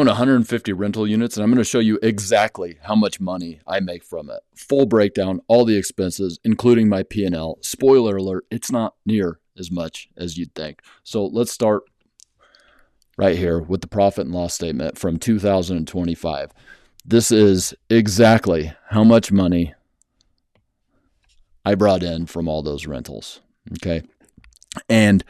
own 150 rental units, and I'm going to show you exactly how much money I make from it. Full breakdown, all the expenses, including my P&L. Spoiler alert, it's not near as much as you'd think. So let's start right here with the profit and loss statement from 2025. This is exactly how much money I brought in from all those rentals. Okay. And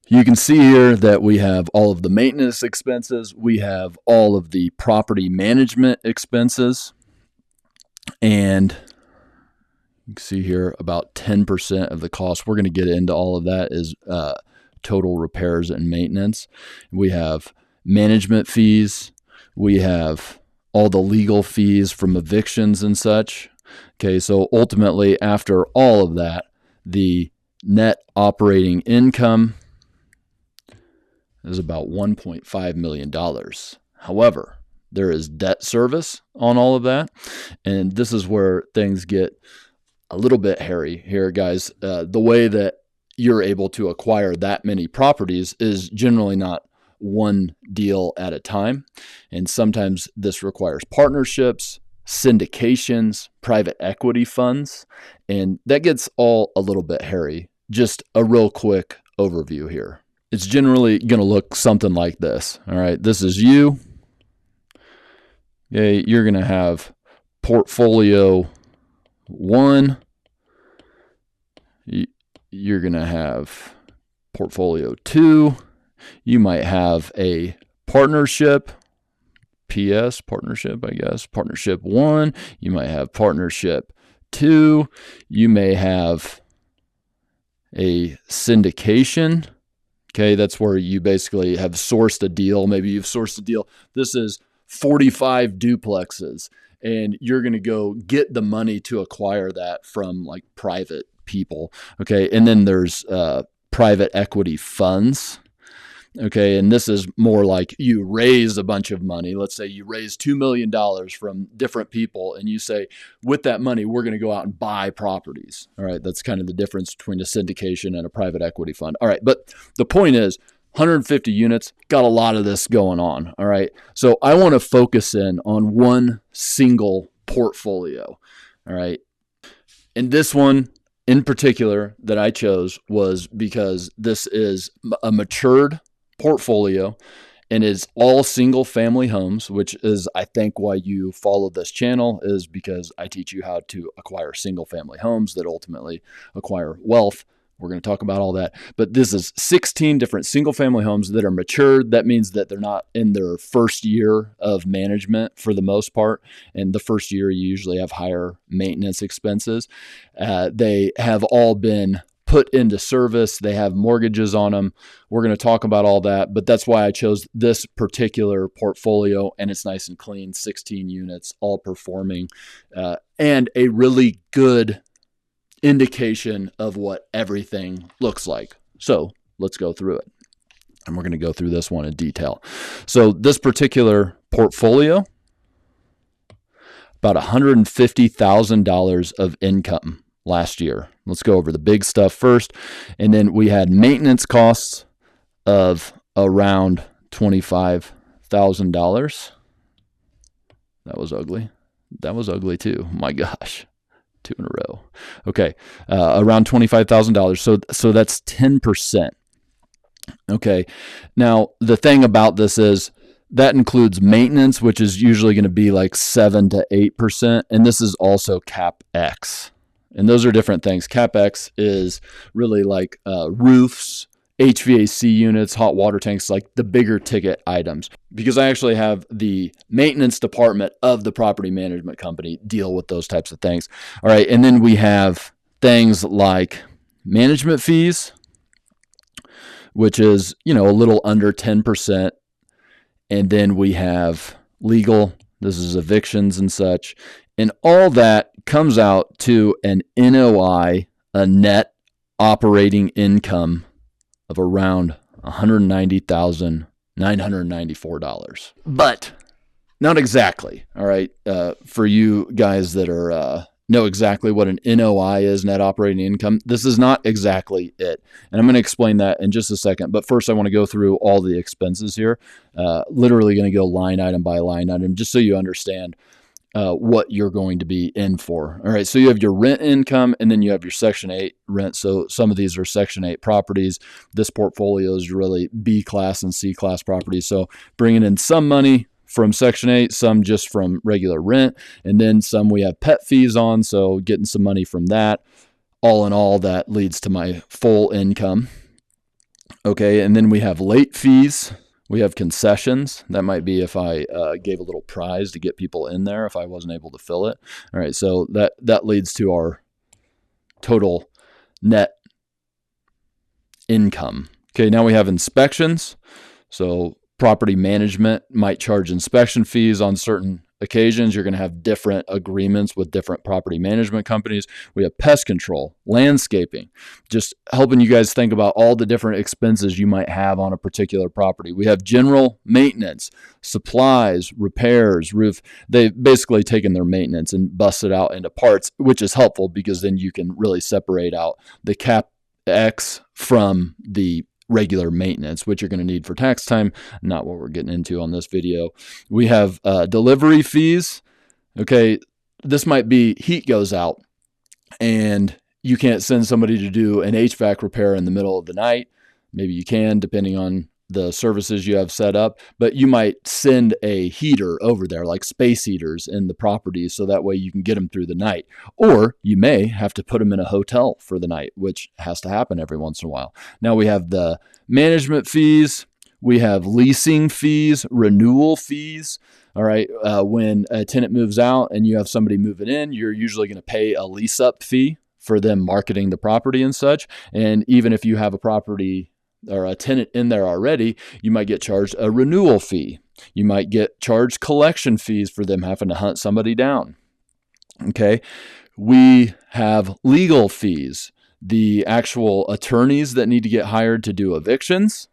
you can see here that we have all of the maintenance expenses. We have all of the property management expenses. And you can see here about 10% of the cost. We're going to get into all of that is total repairs and maintenance. We have management fees. We have all the legal fees from evictions and such. Okay, so ultimately, after all of that, the net operating income is about $1.5 million. However, there is debt service on all of that. And this is where things get a little bit hairy here, guys. The way that you're able to acquire that many properties is generally not one deal at a time. And sometimes this requires partnerships, syndications, private equity funds, and that gets all a little bit hairy. Just a real quick overview here. It's generally going to look something like this. All right, this is you. Okay, you're going to have portfolio 1. You're going to have portfolio 2. You might have a partnership, partnership, I guess, partnership 1. You might have partnership 2. You may have a syndication. Okay, that's where you basically have sourced a deal. Maybe you've sourced a deal. This is 45 duplexes, and you're going to go get the money to acquire that from like private people. Okay, and then there's private equity funds. Okay, and this is more like you raise a bunch of money. Let's say you raise $2 million from different people, and you say, with that money, we're going to go out and buy properties. All right, that's kind of the difference between a syndication and a private equity fund. All right, but the point is 150 units, got a lot of this going on. All right, so I want to focus in on one single portfolio. All right, and this one in particular that I chose was because this is a matured portfolio and is all single family homes, which is, I think, why you follow this channel, is because I teach you how to acquire single family homes that ultimately acquire wealth. We're going to talk about all that, but this is 16 different single family homes that are matured. That means that they're not in their first year of management for the most part. And the first year, you usually have higher maintenance expenses. They have all been put into service. They have mortgages on them. We're going to talk about all that, but that's why I chose this particular portfolio, and it's nice and clean, 16 units, all performing, and a really good indication of what everything looks like. So let's go through it. And we're going to go through this one in detail. So this particular portfolio, about $150,000 of income last year. Let's go over the big stuff first. And then we had maintenance costs of around $25,000. That was ugly. That was ugly too. My gosh. 2 in a row. Okay. Around $25,000. So that's 10%. Okay. Now, the thing about this is that includes maintenance, which is usually going to be like 7 to 8%. And this is also CapEx. And those are different things. CapEx is really like roofs, HVAC units, hot water tanks, like the bigger ticket items. Because I actually have the maintenance department of the property management company deal with those types of things. All right. And then we have things like management fees, which is, a little under 10%. And then we have legal. This is evictions and such. And all that comes out to an NOI, a net operating income of around $190,994. But not exactly, all right? For you guys that are know exactly what an NOI is, net operating income. This is not exactly it. And I'm going to explain that in just a second. But first, I want to go through all the expenses here. Literally going to go line item by line item, just so you understand what you're going to be in for. All right, so you have your rent income, and then you have your Section 8 rent. So some of these are Section 8 properties. This portfolio is really B class and C class properties. So bringing in some money from Section 8, some just from regular rent, and then some we have pet fees on, so getting some money from that. All in all, that leads to my full income. Okay, and then we have late fees. We have concessions. That might be if I gave a little prize to get people in there if I wasn't able to fill it. All right, so that leads to our total net income. Okay, now we have inspections. So property management might charge inspection fees on certain occasions. You're going to have different agreements with different property management companies. We have pest control, landscaping, just helping you guys think about all the different expenses you might have on a particular property. We have general maintenance, supplies, repairs, roof. They've basically taken their maintenance and busted out into parts, which is helpful because then you can really separate out the CapEx from the regular maintenance, which you're going to need for tax time, not what we're getting into on this video. We have delivery fees. Okay, this might be heat goes out and you can't send somebody to do an HVAC repair in the middle of the night. Maybe you can, depending on the services you have set up, but you might send a heater over there, like space heaters in the property, so that way you can get them through the night. Or you may have to put them in a hotel for the night, which has to happen every once in a while. Now we have the management fees. We have leasing fees, renewal fees. All right. When a tenant moves out and you have somebody moving in, you're usually going to pay a lease up fee for them marketing the property and such. And even if you have a property or a tenant in there already, you might get charged a renewal fee. You might get charged collection fees for them having to hunt somebody down. Okay. We have legal fees, the actual attorneys that need to get hired to do evictions.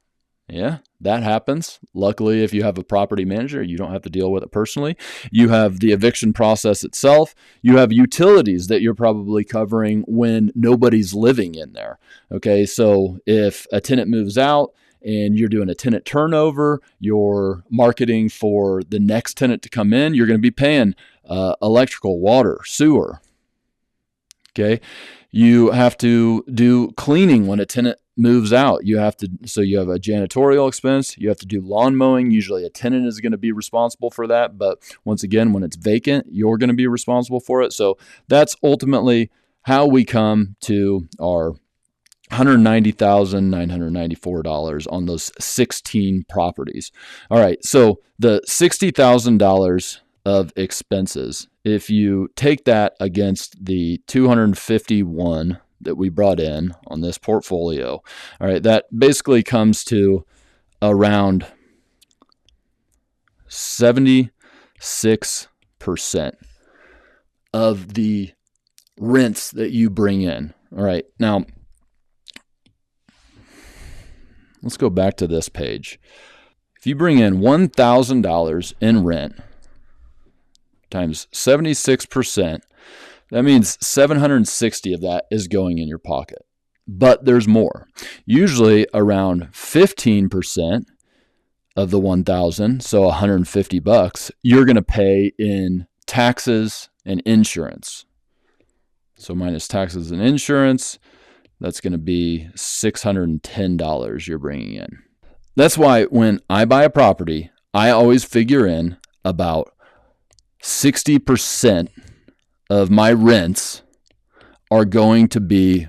Yeah, that happens. Luckily, if you have a property manager, you don't have to deal with it personally. You have the eviction process itself. You have utilities that you're probably covering when nobody's living in there. Okay, so if a tenant moves out and you're doing a tenant turnover, you're marketing for the next tenant to come in, you're going to be paying electrical, water, sewer. Okay, you have to do cleaning when a tenant moves out. So you have a janitorial expense. You have to do lawn mowing. Usually a tenant is going to be responsible for that. But once again, when it's vacant, you're going to be responsible for it. So that's ultimately how we come to our $190,994 on those 16 properties. All right. So the $60,000 of expenses, if you take that against the 251 that we brought in on this portfolio, all right, that basically comes to around 76% of the rents that you bring in. All right, now let's go back to this page. If you bring in $1,000 in rent times 76%, that means 760 of that is going in your pocket. But there's more. Usually around 15% of the 1,000, so $150, you're going to pay in taxes and insurance. So minus taxes and insurance, that's going to be $610 you're bringing in. That's why when I buy a property, I always figure in about 60% of my rents are going to be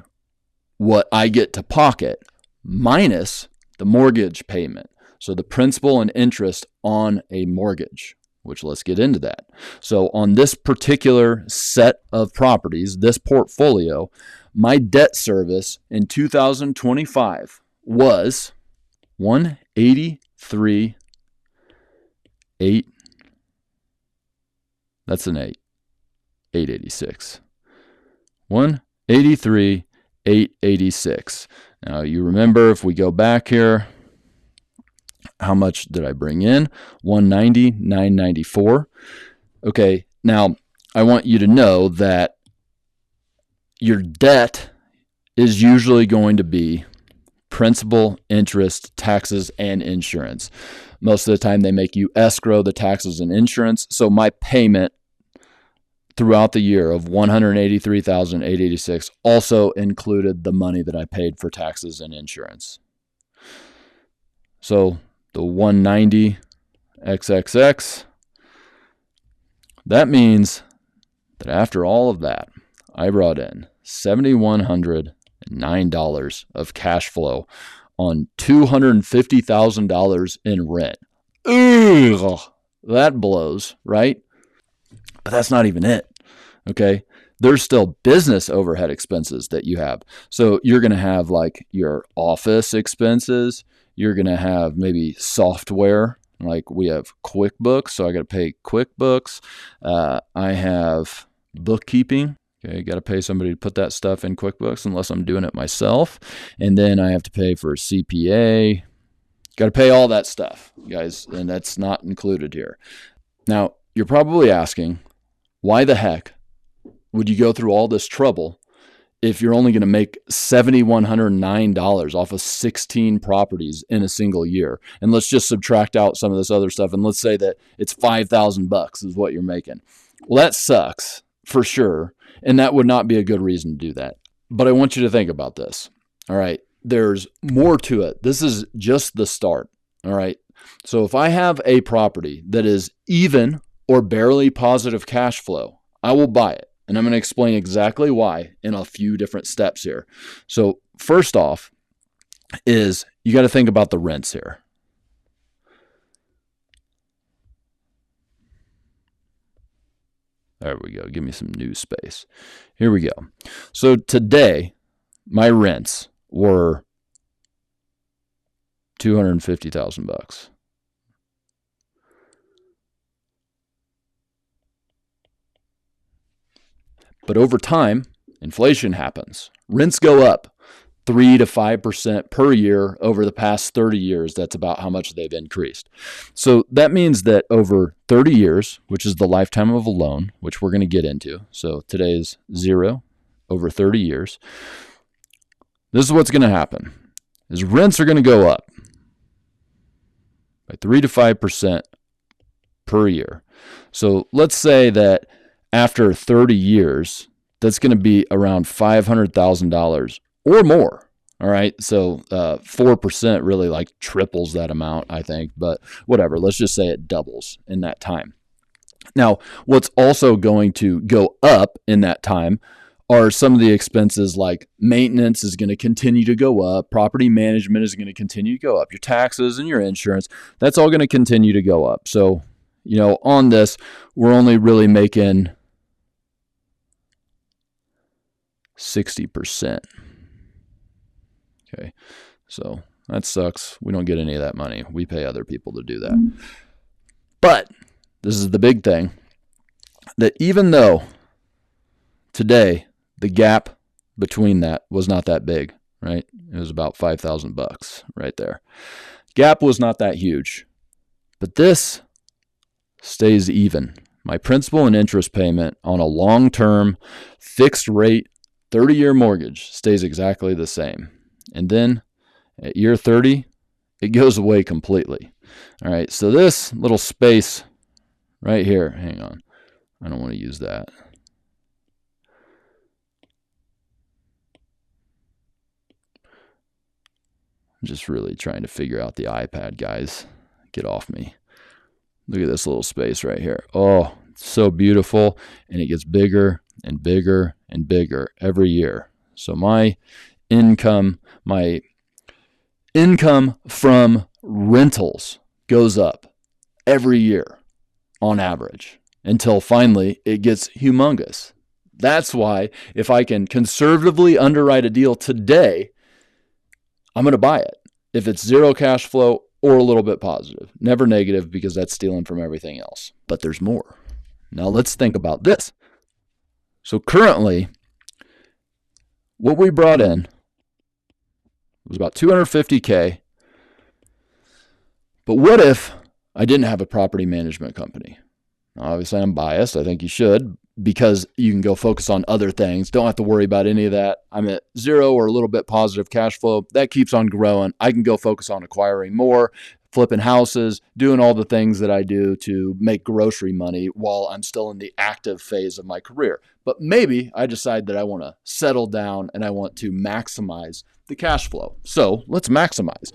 what I get to pocket minus the mortgage payment. So the principal and interest on a mortgage, which let's get into that. So on this particular set of properties, this portfolio, my debt service in 2025 was 183.8. That's an 8. 886. 183,886. Now you remember, if we go back here, how much did I bring in? 190,994. Okay, now I want you to know that your debt is usually going to be principal, interest, taxes, and insurance. Most of the time they make you escrow the taxes and insurance. So my payment throughout the year of $183,886 also included the money that I paid for taxes and insurance. So the 190 XXX, that means that after all of that, I brought in $7,109 of cash flow on $250,000 in rent. Ugh, that blows, right? But that's not even it, okay? There's still business overhead expenses that you have. So you're going to have like your office expenses. You're going to have maybe software. Like we have QuickBooks, so I got to pay QuickBooks. I have bookkeeping. Okay, got to pay somebody to put that stuff in QuickBooks unless I'm doing it myself. And then I have to pay for CPA. Got to pay all that stuff, guys, and that's not included here. Now, you're probably asking, why the heck would you go through all this trouble if you're only going to make $7,109 off of 16 properties in a single year? And let's just subtract out some of this other stuff, and let's say that it's $5,000 is what you're making. Well, that sucks for sure, and that would not be a good reason to do that. But I want you to think about this. All right, there's more to it. This is just the start. All right, so if I have a property that is even or barely positive cash flow, I will buy it. And I'm going to explain exactly why in a few different steps here. So first off is you got to think about the rents here. There we go. Give me some new space. Here we go. So today, my rents were $250,000. But over time, inflation happens. Rents go up 3 to 5% per year over the past 30 years. That's about how much they've increased. So that means that over 30 years, which is the lifetime of a loan, which we're going to get into. So today is 0 over 30 years. This is what's going to happen is rents are going to go up by 3 to 5% per year. So let's say that after 30 years, that's going to be around $500,000 or more. All right. So 4% really like triples that amount, I think. But whatever. Let's just say it doubles in that time. Now, what's also going to go up in that time are some of the expenses like maintenance is going to continue to go up. Property management is going to continue to go up. Your taxes and your insurance, that's all going to continue to go up. So, on this, we're only really making 60%. Okay, so that sucks. We don't get any of that money. We pay other people to do that. But this is the big thing, that even though today the gap between that was not that big, right? It was about $5,000 right there. Gap was not that huge, but this stays even. My principal and interest payment on a long-term fixed rate 30-year mortgage stays exactly the same. And then at year 30, it goes away completely. All right, so this little space right here, hang on. I don't want to use that. I'm just really trying to figure out the iPad, guys. Get off me. Look at this little space right here. Oh, it's so beautiful, and it gets bigger and bigger and bigger every year. So my income from rentals goes up every year on average until finally it gets humongous. That's why if I can conservatively underwrite a deal today, I'm going to buy it. If it's zero cash flow or a little bit positive, never negative, because that's stealing from everything else. But there's more. Now let's think about this. So currently, what we brought in was about $250K. But what if I didn't have a property management company? Now, obviously, I'm biased. I think you should. because you can go focus on other things. Don't have to worry about any of that. I'm at zero or a little bit positive cash flow. That keeps on growing. I can go focus on acquiring more, flipping houses, doing all the things that I do to make grocery money while I'm still in the active phase of my career. But maybe I decide that I want to settle down and I want to maximize the cash flow. So let's maximize.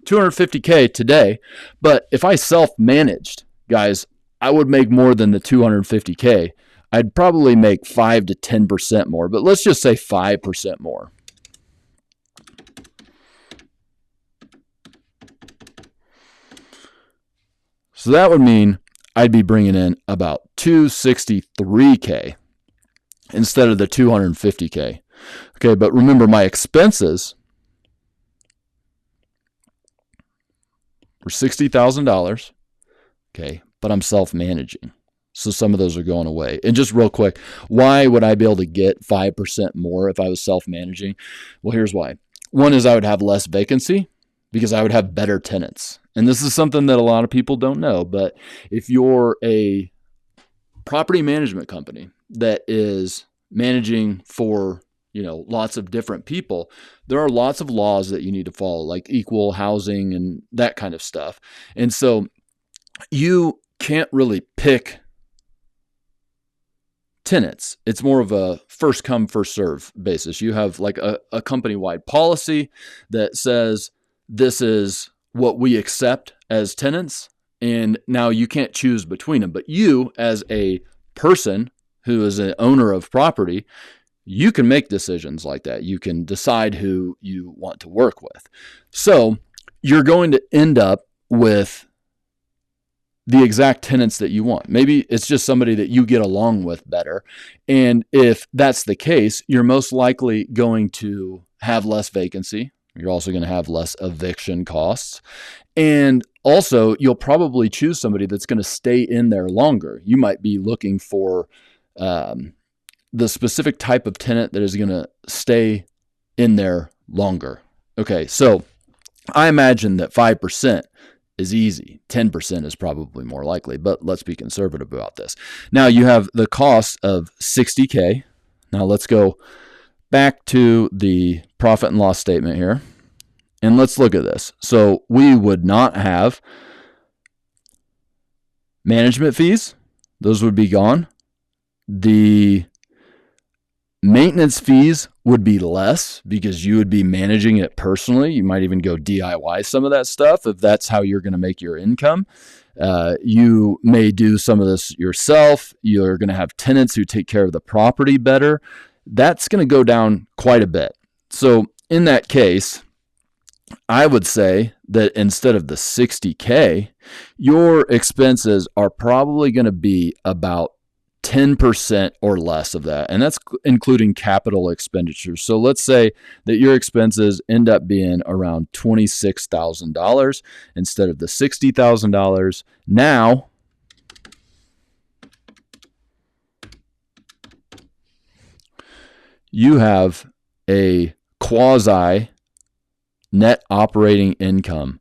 250K today, but if I self-managed, guys, I would make more than the 250K. I'd probably make 5 to 10% more, but let's just say 5% more. So that would mean I'd be bringing in about 263K instead of the 250K. Okay, but remember my expenses were $60,000. Okay, but I'm self-managing. So some of those are going away. And just real quick, why would I be able to get 5% more if I was self-managing? Well, here's why. One is I would have less vacancy because I would have better tenants. And this is something that a lot of people don't know. But if you're a property management company that is managing for, lots of different people, there are lots of laws that you need to follow, like equal housing and that kind of stuff. And so you can't really pick tenants. It's more of a first come, first serve basis. You have like a company-wide policy that says this is what we accept as tenants, and now you can't choose between them. But you, as a person who is an owner of property, you can make decisions like that. You can decide who you want to work with. So you're going to end up with the exact tenants that you want. Maybe it's just somebody that you get along with better. And if that's the case, you're most likely going to have less vacancy. You're also going to have less eviction costs. And also, you'll probably choose somebody that's going to stay in there longer. You might be looking for the specific type of tenant that is going to stay in there longer. Okay, so I imagine that 5% is easy. 10% is probably more likely, but let's be conservative about this. Now you have the cost of 60K. Now let's go back to the profit and loss statement here, and let's look at this. So we would not have management fees. Those would be gone. The maintenance fees would be less because you would be managing it personally. You might even go DIY some of that stuff if that's how you're going to make your income. You may do some of this yourself. You're going to have tenants who take care of the property better. That's going to go down quite a bit. So in that case, I would say that instead of the 60K, your expenses are probably going to be about 10% or less of that. And that's including capital expenditures. So let's say that your expenses end up being around $26,000 instead of the $60,000. Now, you have a quasi net operating income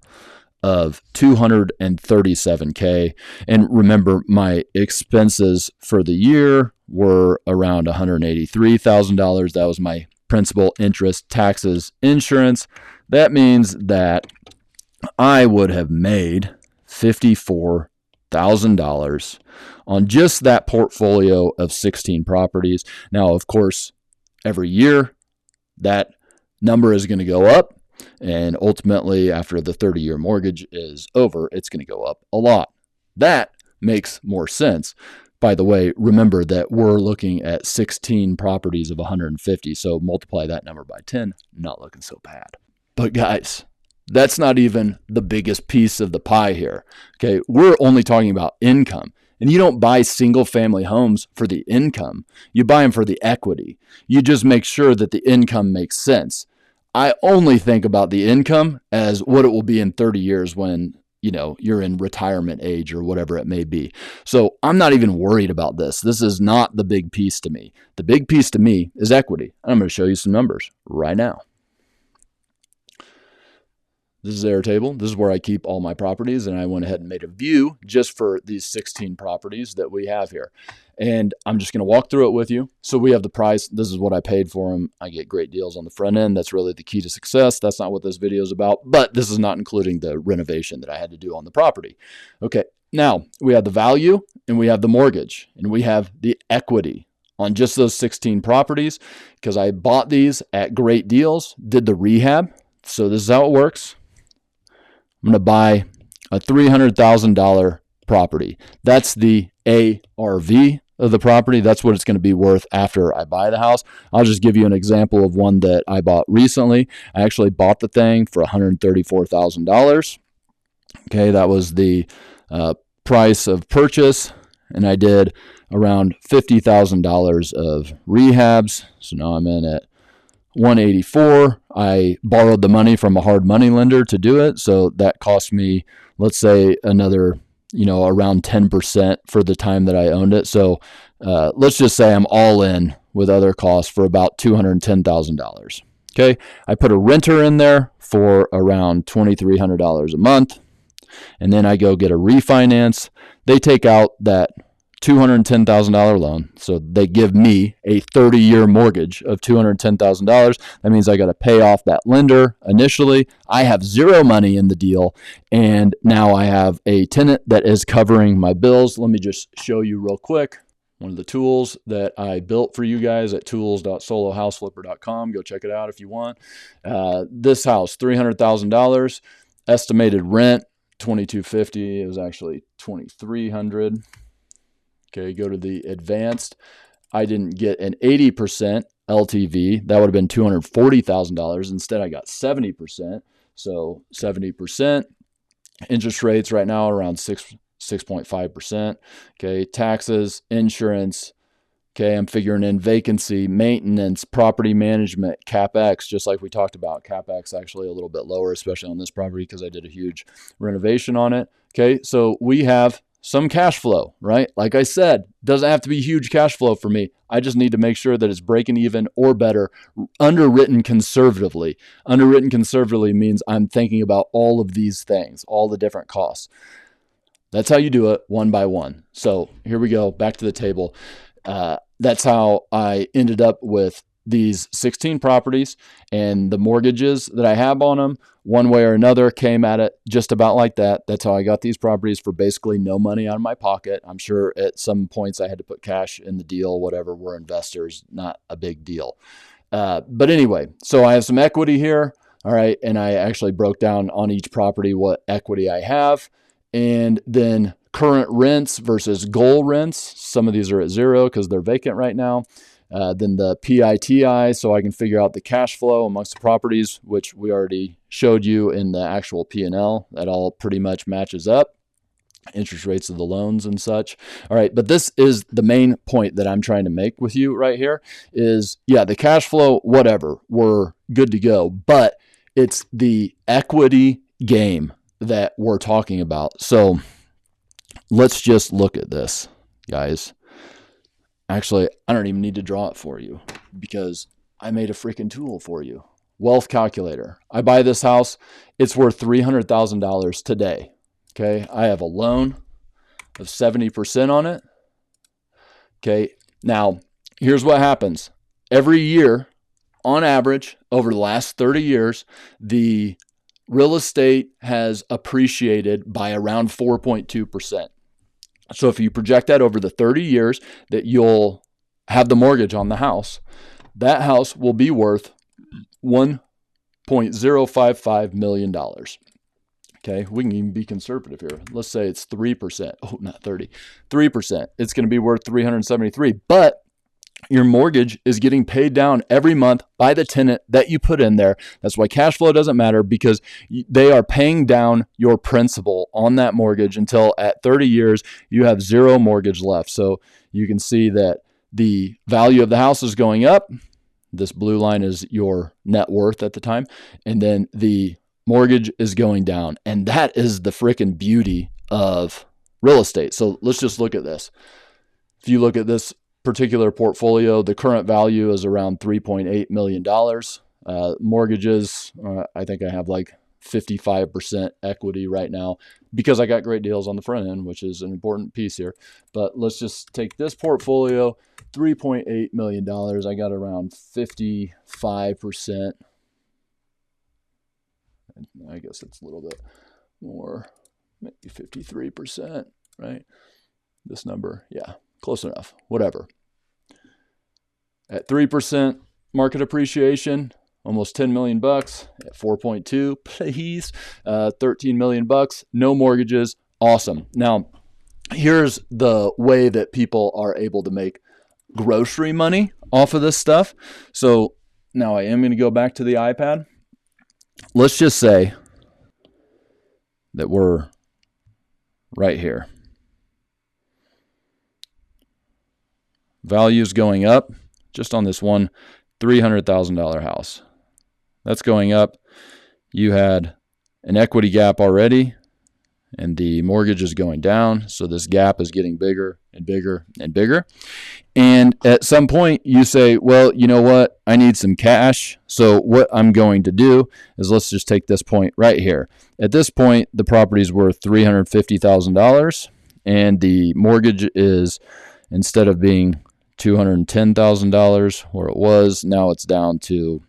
of $237K. And remember, my expenses for the year were around $183,000. That was my principal, interest, taxes, insurance. That means that I would have made $54,000 on just that portfolio of 16 properties. Now, of course, every year that number is going to go up. And ultimately, after the 30-year mortgage is over, it's going to go up a lot. That makes more sense. By the way, remember that we're looking at 16 properties of 150. So multiply that number by 10. Not looking so bad. But guys, that's not even the biggest piece of the pie here. Okay, we're only talking about income. And you don't buy single family homes for the income. You buy them for the equity. You just make sure that the income makes sense. I only think about the income as what it will be in 30 years when, you're in retirement age or whatever it may be. So I'm not even worried about this. This is not the big piece to me. The big piece to me is equity. I'm going to show you some numbers right now. This is Airtable. This is where I keep all my properties, and I went ahead and made a view just for these 16 properties that we have here. And I'm just going to walk through it with you. So we have the price. This is what I paid for them. I get great deals on the front end. That's really the key to success. That's not what this video is about, but this is not including the renovation that I had to do on the property. Okay, now we have the value and we have the mortgage and we have the equity on just those 16 properties because I bought these at great deals, did the rehab. So this is how it works. I'm going to buy a $300,000 property. That's the ARV of the property. That's what it's going to be worth after I buy the house. I'll just give you an example of one that I bought recently. I actually bought the thing for $134,000. Okay, that was the price of purchase, and I did around $50,000 of rehabs. So now I'm in at 184. I borrowed the money from a hard money lender to do it. So that cost me, let's say, another, around 10% for the time that I owned it. So let's just say I'm all in with other costs for about $210,000. Okay. I put a renter in there for around $2,300 a month. And then I go get a refinance. They take out that $210,000 loan. So they give me a 30-year mortgage of $210,000. That means I got to pay off that lender initially. I have zero money in the deal. And now I have a tenant that is covering my bills. Let me just show you real quick. One of the tools that I built for you guys at tools.solohouseflipper.com. Go check it out if you want. This house, $300,000. Estimated rent, $2,250. It was actually $2,300. Okay, go to the advanced. I didn't get an 80% LTV. That would have been $240,000. Instead, I got 70%. So 70%. Interest rates right now around 6.5%. Okay, taxes, insurance. Okay, I'm figuring in vacancy, maintenance, property management, CapEx, just like we talked about. CapEx actually a little bit lower, especially on this property because I did a huge renovation on it. Okay, so we have some cash flow, right? Like I said, doesn't have to be huge cash flow for me. I just need to make sure that it's breaking even or better, underwritten conservatively. Underwritten conservatively means I'm thinking about all of these things, all the different costs. That's how you do it one by one. So here we go, back to the table. That's how I ended up with these 16 properties, and the mortgages that I have on them, one way or another, came at it just about like that. That's how I got these properties for basically no money out of my pocket. I'm sure at some points I had to put cash in the deal, whatever. We're investors, not a big deal. But anyway, so I have some equity here. All right. And I actually broke down on each property what equity I have. And then current rents versus goal rents. Some of these are at zero because they're vacant right now. Then the PITI, so I can figure out the cash flow amongst the properties, which we already showed you in the actual P&L. That all pretty much matches up. Interest rates of the loans and such. All right, but this is the main point that I'm trying to make with you right here is, yeah, the cash flow, whatever, we're good to go. But it's the equity game that we're talking about. So let's just look at this, guys. Actually, I don't even need to draw it for you because I made a freaking tool for you. Wealth calculator. I buy this house. It's worth $300,000 today. Okay. I have a loan of 70% on it. Okay. Now, here's what happens. Every year, on average, over the last 30 years, the real estate has appreciated by around 4.2%. So if you project that over the 30 years that you'll have the mortgage on the house, that house will be worth $1.055 million. Okay, we can even be conservative here. Let's say it's 3%. Oh, not 30. 3%. It's going to be worth $373. But your mortgage is getting paid down every month by the tenant that you put in there. That's why cash flow doesn't matter, because they are paying down your principal on that mortgage until at 30 years, you have zero mortgage left. So you can see that the value of the house is going up. This blue line is your net worth at the time. And then the mortgage is going down. And that is the freaking beauty of real estate. So let's just look at this. If you look at this particular portfolio, the current value is around $3.8 million. Mortgages, I think I have like 55% equity right now because I got great deals on the front end, which is an important piece here. But let's just take this portfolio, $3.8 million. I got around 55%. I guess it's a little bit more, maybe 53%, right? This number, yeah, close enough, whatever. At 3% market appreciation, almost 10 million bucks. At 4.2, please, 13 million bucks, no mortgages, awesome. Now, here's the way that people are able to make grocery money off of this stuff. So now I am going to go back to the iPad. Let's just say that we're right here. Value's going up just on this one $300,000 house. That's going up. You had an equity gap already, and the mortgage is going down. So this gap is getting bigger and bigger and bigger. And at some point you say, well, you know what? I need some cash. So what I'm going to do is, let's just take this point right here. At this point, the property is worth $350,000, and the mortgage is, instead of being $210,000 where it was, now it's down to,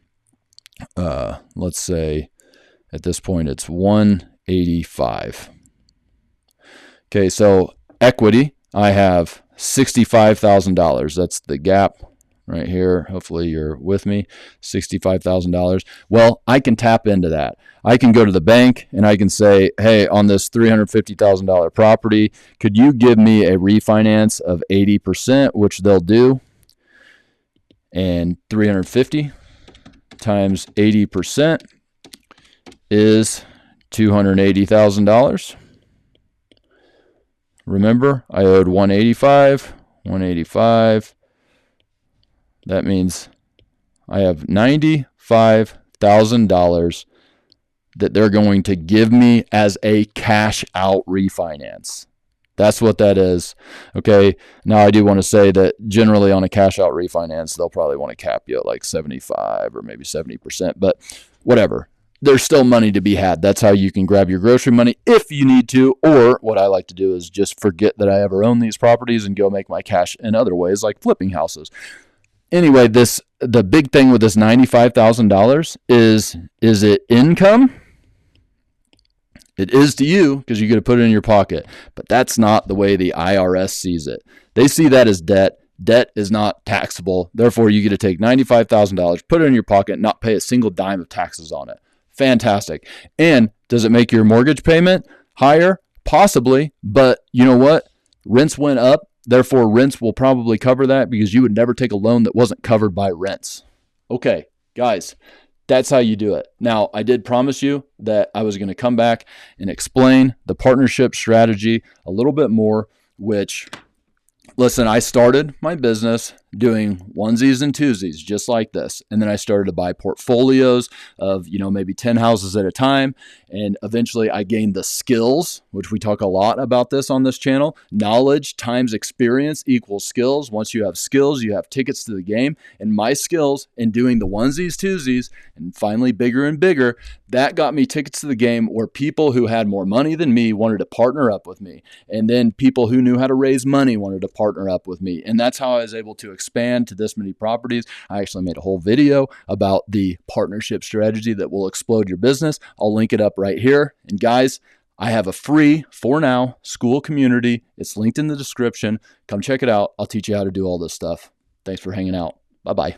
let's say at this point it's $185,000. Okay, so equity, I have $65,000. That's the gap right here. Hopefully you're with me. $65,000. Well, I can tap into that. I can go to the bank and I can say, hey, on this $350,000 property, could you give me a refinance of 80%, which they'll do? And 350 times 80% is $280,000. Remember, I owed 185. That means I have $95,000 that they're going to give me as a cash out refinance. That's what that is. Okay. Now I do want to say that generally on a cash out refinance, they'll probably want to cap you at like 75 or maybe 70%, but whatever. There's still money to be had. That's how you can grab your grocery money if you need to. Or what I like to do is just forget that I ever own these properties and go make my cash in other ways, like flipping houses. Anyway, the big thing with this $95,000 is it income? It is to you because you get to put it in your pocket, but that's not the way the IRS sees it. They see that as debt. Debt is not taxable. Therefore, you get to take $95,000, put it in your pocket, and not pay a single dime of taxes on it. Fantastic. And does it make your mortgage payment higher? Possibly, but you know what? Rents went up. Therefore, rents will probably cover that because you would never take a loan that wasn't covered by rents. Okay, guys, that's how you do it. Now, I did promise you that I was going to come back and explain the partnership strategy a little bit more, which, listen, I started my business doing onesies and twosies just like this. And then I started to buy portfolios of, maybe 10 houses at a time. And eventually I gained the skills, which we talk a lot about this on this channel. Knowledge times experience equals skills. Once you have skills, you have tickets to the game. And my skills in doing the onesies, twosies, and finally bigger and bigger, that got me tickets to the game where people who had more money than me wanted to partner up with me. And then people who knew how to raise money wanted to partner up with me. And that's how I was able to expand to this many properties. I actually made a whole video about the partnership strategy that will explode your business. I'll link it up right here. And guys, I have a free, for now, school community. It's linked in the description. Come check it out. I'll teach you how to do all this stuff. Thanks for hanging out. Bye-bye.